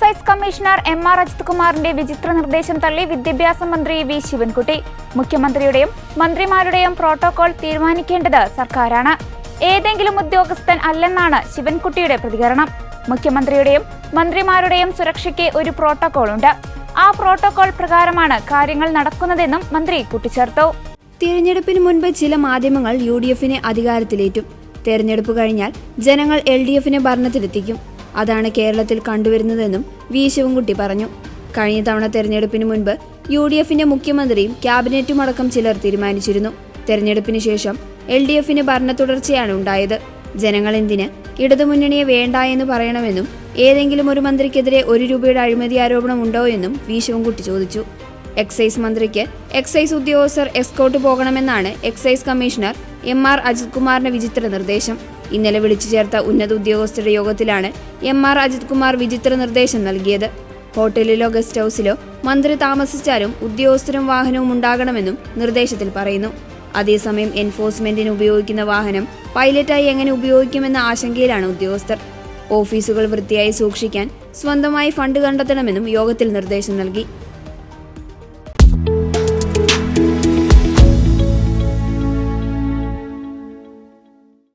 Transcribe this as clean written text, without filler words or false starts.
Excise commissioner എം.ആർ. Ajith കുമാറിന്റെ വിചിത്ര നിർദ്ദേശം തള്ളി വിദ്യാഭ്യാസ മന്ത്രി വി. ശിവൻകുട്ടി. മുഖ്യമന്ത്രിയുടെയും മന്ത്രിമാരുടെയും പ്രോട്ടോകോൾ തീരുമാനിക്കേണ്ടത് സർക്കാരാണ്, ഏതെങ്കിലും ഉദ്യോഗസ്ഥൻ അല്ലെന്നാണ് ശിവൻകുട്ടിയുടെ പ്രതികരണം. മുഖ്യമന്ത്രിയുടെയും മന്ത്രിമാരുടെയും സുരക്ഷയ്ക്ക് ഒരു പ്രോട്ടോകോൾ ഉണ്ട്. ആ പ്രോട്ടോകോൾ പ്രകാരമാണ് കാര്യങ്ങൾ നടക്കുന്നതെന്നും മന്ത്രി കൂട്ടിച്ചേർത്തു. തിരഞ്ഞെടുപ്പിന് മുൻപ് ചില മാധ്യമങ്ങൾ UDFനെ അധികാരത്തിലേറ്റും. തെരഞ്ഞെടുപ്പ് കഴിഞ്ഞാൽ ജനങ്ങൾ LDFനെ ഭരണത്തിലെത്തിക്കും. അതാണ് കേരളത്തിൽ കണ്ടുവരുന്നതെന്നും വി. ശിവൻകുട്ടി പറഞ്ഞു. കഴിഞ്ഞ തവണ തെരഞ്ഞെടുപ്പിന് മുൻപ് UDFന്റെ മുഖ്യമന്ത്രിയും ക്യാബിനറ്റും അടക്കം ചിലർ തീരുമാനിച്ചിരുന്നു. തെരഞ്ഞെടുപ്പിന് ശേഷം LDFന് ഭരണ തുടർച്ചയാണ് ഉണ്ടായത്. ജനങ്ങൾ എന്തിന് ഇടതുമുന്നണിയെ വേണ്ട എന്ന് പറയണമെന്നും ഏതെങ്കിലും ഒരു മന്ത്രിക്കെതിരെ 1 രൂപയുടെ അഴിമതി ആരോപണം ഉണ്ടോ എന്നും വി. ശിവൻകുട്ടി ചോദിച്ചു. എക്സൈസ് മന്ത്രിക്ക് എക്സൈസ് ഉദ്യോഗസ്ഥർ എസ്കോർട്ട് പോകണമെന്നാണ് എക്സൈസ് കമ്മീഷണർ എം.ആർ. അജിത് കുമാറിന്റെ വിചിത്ര നിർദ്ദേശം. ഇന്നലെ വിളിച്ചു ചേർത്ത ഉന്നത ഉദ്യോഗസ്ഥരുടെ യോഗത്തിലാണ് എം.ആർ. അജിത് കുമാർ വിചിത്ര നിർദ്ദേശം നൽകിയത്. ഹോട്ടലിലോ ഗസ്റ്റ് ഹൌസിലോ മന്ത്രി താമസിച്ചാലും ഉദ്യോഗസ്ഥരും വാഹനവും ഉണ്ടാകണമെന്നും നിർദ്ദേശത്തിൽ പറയുന്നു. അതേസമയം എൻഫോഴ്സ്മെന്റിന് ഉപയോഗിക്കുന്ന വാഹനം പൈലറ്റായി എങ്ങനെ ഉപയോഗിക്കുമെന്ന ആശങ്കയിലാണ് ഉദ്യോഗസ്ഥർ. ഓഫീസുകൾ വൃത്തിയായി സൂക്ഷിക്കാൻ സ്വന്തമായി ഫണ്ട് കണ്ടെത്തണമെന്നും യോഗത്തിൽ നിർദ്ദേശം നൽകി.